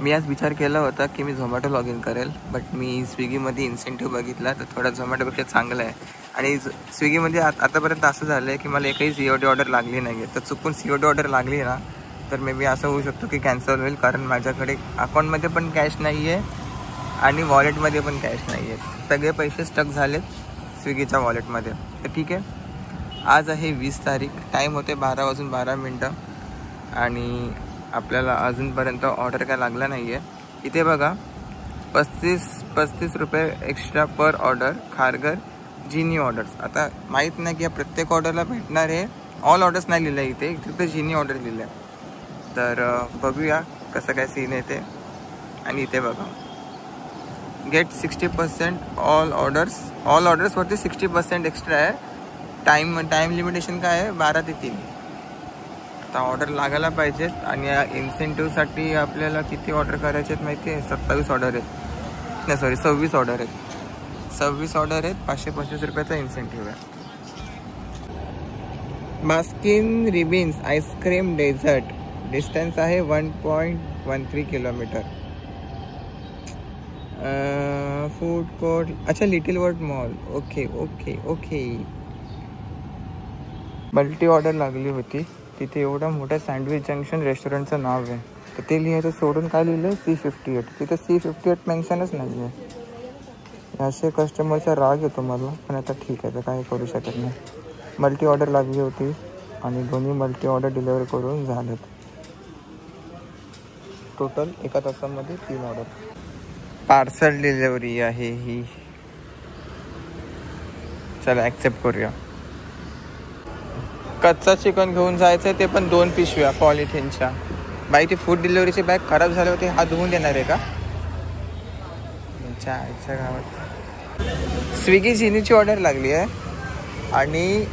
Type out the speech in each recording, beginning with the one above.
मी आज विचार केला होता की मी झोमॅटो लॉग इन करेल, बट मी स्विगीमध्ये इन्सेंटिव्ह बघितला तर थोडा झोमॅटोपेक्षा चांगला आहे. आणि स्विगीमध्ये आतापर्यंत असं झालं आहे की मला एकही COD ऑर्डर लागली नाही आहे. तर चुकून COD ऑर्डर लागली ना तर मे बी असं होऊ शकतो की कॅन्सल होईल, कारण माझ्याकडे अकाउंटमध्ये पण कॅश नाही आहे आणि वॉलेटमध्ये पण कॅश नाही आहे. सगळे पैसे स्टक झालेत स्विगीच्या वॉलेटमध्ये. तर ठीक आहे, आज आहे 20 तारीख, टाईम होते 12:12 आणि आपल्याला अजूनपर्यंत ऑर्डर काय लागला नाही आहे. इथे बघा 35 रुपये एक्स्ट्रा पर ऑर्डर, खारघर जिनी ऑर्डर्स. आता माहीत नाही की या प्रत्येक ऑर्डरला भेटणार आहे. ऑल ऑर्डर्स नाही लिहिलं आहे इथे, तिथे जिनी ऑर्डर लिहिलं आहे. तर बघूया कसं काय सीन आहे ते. आणि इथे बघा गेट 60% ऑल ऑर्डर्सवरती 60% एक्स्ट्रा आहे. टाईम लिमिटेशन काय आहे 12 ते 3. आता ऑर्डर लागायला पाहिजेत. आणि या इन्सेंटिव्हसाठी आपल्याला किती ऑर्डर करायचे आहेत माहिती आहे? 27 ऑर्डर आहेत, नाही सॉरी 26 ऑर्डर आहेत. 26 ऑर्डर आहेत, 525 रुपयाचा इन्सेंटिव्ह आहे. Baskin Robbins ice cream dessert, distance आहे 1.13 किलोमीटर. फूड कोर्ट, अच्छा Little World Mall. Okay. Multi order लागली होती तिथे. एवढं मोठं सँडविच जंक्शन रेस्टॉरंटचं नाव आहे, तर ते लिहायचं सोडून काय लिहिलं C58. तिथे C58 मेन्शनच नाही आहे. असे कस्टमरचा राग येतो मला, पण आता ठीक आहे, तर काय करू शकत नाही. मल्टी ऑर्डर लागली होती आणि दोन्ही मल्टी ऑर्डर डिलिव्हर करून झालेत. टोटल एका तासामध्ये 3 ऑर्डर. पार्सल डिलिव्हरी आहे ही. चला ॲक्सेप्ट करूया. कच्चा चिकन घेऊन जायचं, ते पण 2 पिशव्या पॉलिथिनच्या. बाई ती फूड डिलिव्हरीची बॅग खराब झाली होती, हा धुवून देणार आहे का? आजच्या गावात स्विगी जिनीची ऑर्डर लागली आहे आणि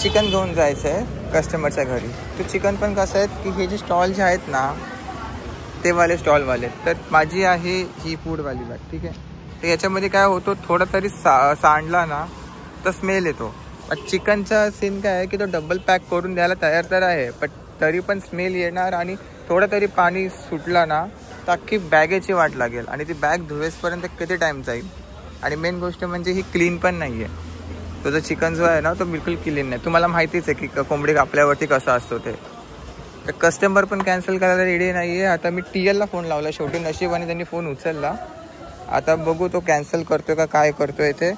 चिकन घेऊन जायचं आहे कस्टमरच्या घरी. तर चिकन पण कसं आहे की हे जे स्टॉल जे आहेत ना ते वाले स्टॉलवाले, तर माझी आहे ही फूडवाली बॅग, ठीक आहे. तर याच्यामध्ये काय होतं, थोडा तरी सांडला ना तर स्मेल येतो. चिकनचा सीन काय आहे की तो डबल पॅक करून द्यायला तयार तर आहे, पण तरी पण स्मेल येणार. आणि थोडं तरी पाणी सुटला ना तर अख्खी बॅगेची वाट लागेल आणि ती बॅग धुवेसपर्यंत किती टाईम जाईल. आणि मेन गोष्ट म्हणजे ही क्लीन पण नाही आहे. तो जो चिकन जो आहे ना तो बिलकुल क्लीन नाही. तुम्हाला माहितीच आहे की कोंबडी कापल्यावरती कसं असतो ते. तर कस्टमर पण कॅन्सल करायला रेडी नाही आहे. आता मी TLला फोन लावला, शेवटी नशिबाने त्यांनी फोन उचलला. आता बघू तो कॅन्सल करतो का काय करतो इथे.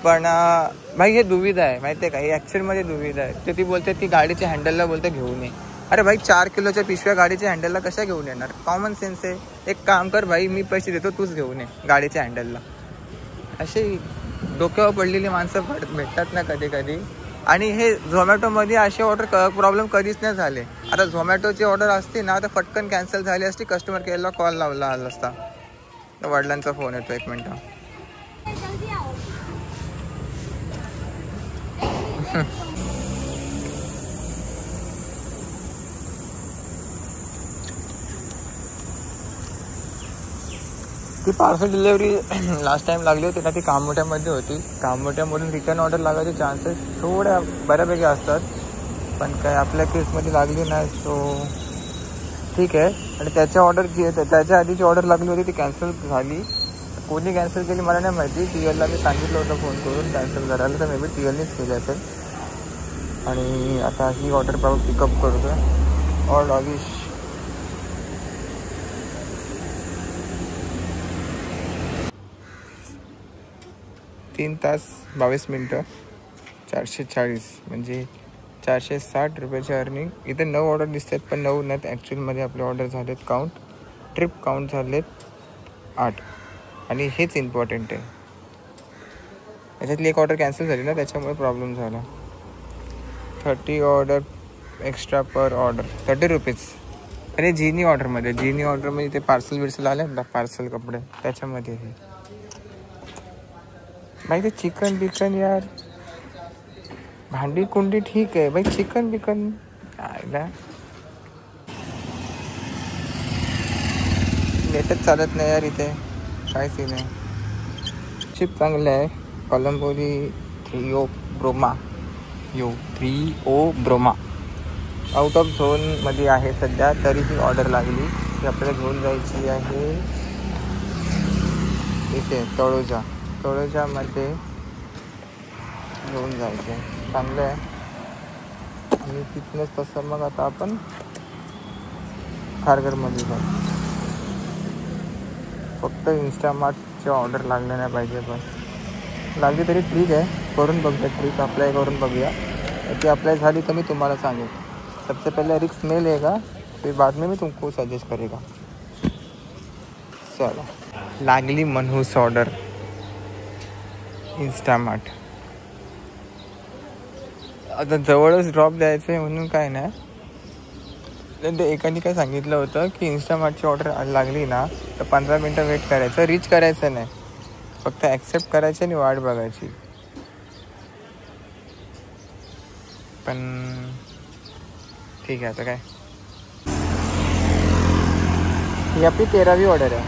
पण भाई हे दुविधा आहे माहिती आहे का, हे ॲक्च्युअलमध्ये दुविधा आहे. तर ती बोलते ती गाडीच्या हँडलला बोलते घेऊन ये. अरे भाई 4 किलोच्या पिशव्या गाडीच्या हँडलला कशा घेऊन येणार? कॉमन सेन्स आहे. एक काम कर भाई, मी पैसे देतो, तूच घेऊन ये गाडीच्या हँडलला. असे डोक्यावर पडलेली माणसं भेटतात ना कधी कधी. आणि हे झोमॅटोमध्ये असे ऑर्डर प्रॉब्लेम कधीच नाही झाले. आता झोमॅटोची ऑर्डर असते ना तर फटकन कॅन्सल झाली असती, कस्टमर केअरला कॉल लावला आला असता. तर वडिलांचा फोन येतो, 1 मिनटं. ती पार्सल डिलिव्हरी लास्ट टाइम लागली होती ना, ती कामोठ्यामध्ये होती. कामोठ्यामधून रिटर्न ऑर्डर लागायचे चान्सेस थोड्या बऱ्यापैकी असतात, पण काय आपल्या केसमध्ये लागली नाही, सो ठीक आहे. आणि त्याच्या ऑर्डर जी आहे त्याच्या आधीची ऑर्डर लागली होती ती कॅन्सल झाली. कोणी कॅन्सल केली मला नाही माहिती. TLला मी सांगितलं होतं फोन करून कॅन्सल करायला, तर मे बी TLनीच केली असेल. आणि आता ही ऑर्डर पिकअप करतो आहे. ऑल डॉगिश 3 तास 22 मिनटं 440 म्हणजे 460 रुपयाची अर्निंग. इथे 9 ऑर्डर दिसत आहेत, पण 9 नाहीत ॲक्च्युअलमध्ये आपले ऑर्डर झालेत काउंट. ट्रिप काउंट झालेत 8. आणि हेच इम्पॉर्टंट आहे. याच्यातली एक ऑर्डर कॅन्सल झाली ना, त्याच्यामुळे प्रॉब्लेम झाला. 30 ऑर्डर एक्स्ट्रा पर ऑर्डर 30 रुपीज. आणि जिनी ऑर्डरमध्ये ते पार्सल आले ना, पार्सल कपडे त्याच्यामध्ये हे भाई. ते चिकन बिकन यार, भांडी कुंडी ठीक आहे भाई, चिकन बिकन आयला नेटच चालत नाही यार इथे. काय सीन आहे. चिप चांगलं आहे. कोलंबोली 3O ब्रोमा आउट ऑफ झोनमध्ये आहे सध्या, तरी ही ऑर्डर लागली. ती आपल्याला घेऊन जायची आहे इथे तळोजामध्ये घेऊन जायचं आहे. चांगलं आहे. आणि तिथनंच तसं मग आता आपण खारघरमध्ये जाऊ. फक्त इन्स्टामार्टची ऑर्डर लागली नाही पाहिजे. बस लागली तरी ठीक आहे, करून बघूया. ट्रिक अप्लाय करून बघूया. ती अप्लाई झाली तर मी तुम्हाला सांगेन. सबसे पहले रिस्क में लेगा, फिर बाद में मैं तुमको सजेस्ट करेगा. चला, लागली मनहूस ऑर्डर इन्स्टामार्ट. आता जवळच ड्रॉप द्यायचं आहे म्हणून काय नाही. ते एकाने काय सांगितलं होतं की इन्स्टामार्टची ऑर्डर लागली ना तर 15 मिनटं वेट करायचं, रीच करायचं नाही, फक्त ॲक्सेप्ट करायची आणि वाट बघायची. पण ठीक आहे. आता काय, ही आपली 13वी ऑर्डर आहे.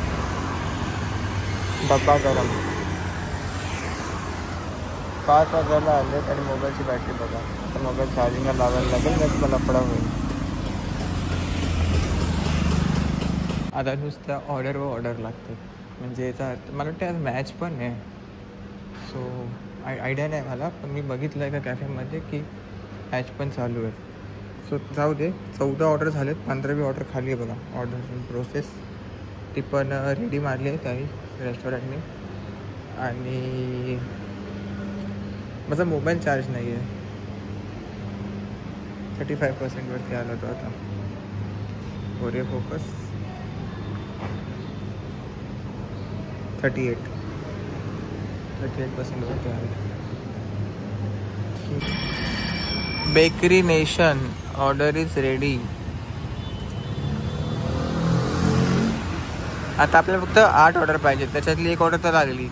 डब्बा गरम 5 वाजायला आले आणि मोबाईलची बॅटरी बघा. आता मोबाईल चार्जिंगला लावायला लागेल, नाही मला लफडा होईल. आता नुसत्या ऑर्डर लागते. म्हणजे याचा मला वाटतं आज मॅच पण आहे. सो आयडिया नाही मला, पण मी बघितलं आहे का कॅफेमध्ये की मॅच पण चालू आहे. सो जाऊ दे. 14 ऑर्डर झालेत, 15वी ऑर्डर खाली आहे बघा. Order in process. ती पण रेडी मारली आहे काही रेस्टॉरंटने. आणि माझा मोबाईल चार्ज नाही आहे. 35%वरती आला तो आता. ओरे फोकस 38%वरती आला. Bakery nation order is ready. आता आपल्याला फक्त 8 ऑर्डर पाहिजे, त्याच्यातली 1 ऑर्डर तर लागली.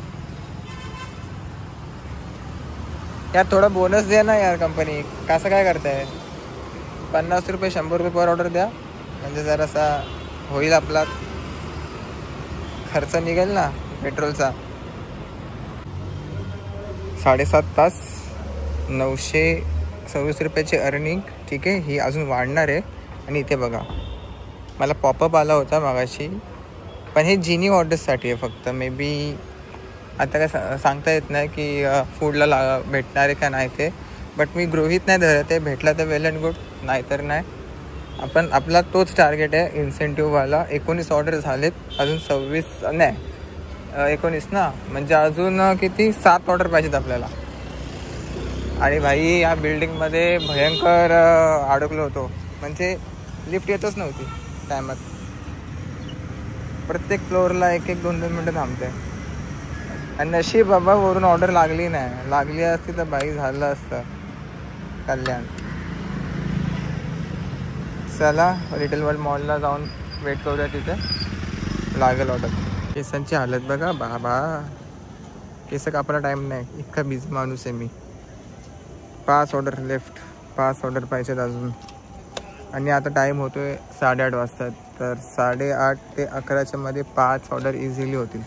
यार थोडा बोनस द्या ना यार कंपनी. कसं काय करताय? 50 रुपये 100 रुपये पर ऑर्डर द्या, म्हणजे जरासा होईल, आपला खर्च निघेल ना पेट्रोलचा. 7.5 तास 926 रुपयाची अर्निंग. ठीक आहे, ही अजून वाढणार आहे. आणि इथे बघा, मला पॉपअप आला होता मागाशी, पण हे जिनी ऑर्डर्ससाठी आहे फक्त. मे बी आता काय सांगता येत नाही की फूडला भेटणार आहे का नाही ते. बट मी गृहीत नाही धरत आहे. भेटला तर वेल अँड गुड, नाही तर नाही. आपण आपला तोच टार्गेट आहे इन्सेंटिव्हवाला. 19 ऑर्डर झालेत, अजून 26 नाही 19 ना, म्हणजे अजून किती 7 ऑर्डर पाहिजेत आपल्याला. आणि भाई या बिल्डिंगमध्ये भयंकर अडकलो होतो. म्हणजे लिफ्ट येतच नव्हती टायमात. प्रत्येक फ्लोअरला 1-2 मिनटं थांबते. आणि नशीब बाबा वरून ऑर्डर लागली नाही. लागली असती तर बाई झालं असतं कल्याण. चला लिटल वर्ल्ड मॉलला जाऊन वेट करूया, तिथे लागेल ऑर्डर. केसांची हालत बघा बाबा, केस कापायला टाईम नाही, इतका बिझी माणूस आहे मी. 5 ऑर्डर लेफ्ट, 5 ऑर्डर पाहिजेत अजून. आणि आता टाईम होतो आहे 8:30 वाजता. तर 8:30 ते 11च्या मध्ये 5 ऑर्डर इझिली होतील.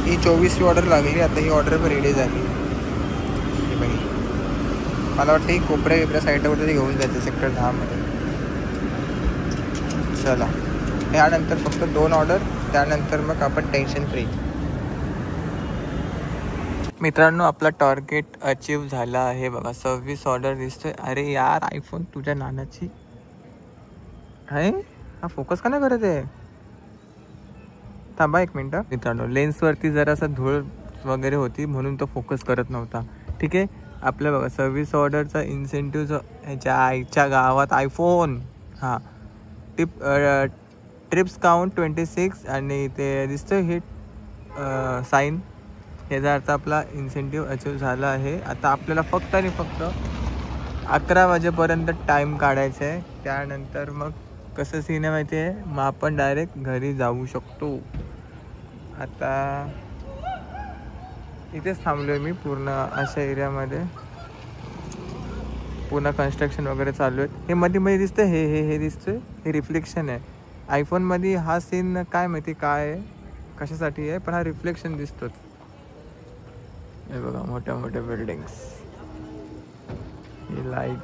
ही 24वी ऑर्डर लागली. आता ही ऑर्डर पण रेडी झाली. मला वाटतं ही कोपऱ्या साईडवर तरी घेऊन जायचं सेक्टर 10 मध्ये. चला, यानंतर फक्त 2 ऑर्डर, त्यानंतर मग आपण टेन्शन फ्री. मित्रांनो, आपला टार्गेट अचीव झाला आहे बघा. 26 ऑर्डर दिसतोय. अरे यार आयफोन तुझ्या नानाची आहे. हा फोकस का नाही करत आहे? थांबा 1 मिनटं. मित्रांनो, लेन्सवरती जरासा धूळ वगैरे होती म्हणून तो फोकस करत नव्हता. ठीक आहे, आपल्या बघा 26 ऑर्डरचा इन्सेंटिव्ह ह्याच्या आईच्या गावात आयफोन. हां, ट्रिप्स काउंट 26 आणि ते दिसतं हिट साईन. याचा अर्थ आपला इन्सेंटिव्ह अचीव झाला आहे. आता आपल्याला फक्त आणि फक्त 11 वाजेपर्यंत टाईम काढायचा आहे. त्यानंतर मग कसं सीन आहे माहिती आहे, मग आपण डायरेक्ट घरी जाऊ शकतो. आता इथेच थांबलो आहे मी. पूर्ण अशा एरियामध्ये पूर्ण कन्स्ट्रक्शन वगैरे चालू आहे. हे मध्ये दिसतं, हे दिसतंय, हे रिफ्लेक्शन आहे. आयफोनमध्ये हा सीन काय माहिती काय आहे, कशासाठी आहे, पण हा रिफ्लेक्शन दिसतोच. हे बघा मोठ्या मोठ्या बिल्डिंग्स. ही लाईट.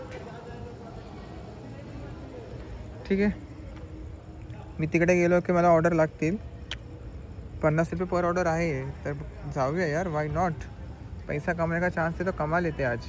ठीक आहे, मी तिकडे गेलो की मला ऑर्डर लागतील. 50 रुपये पर ऑर्डर आहे, तर जाऊया यार, वाय नॉट. पैसा कमाने का चान्स है तो कमा लेते आज.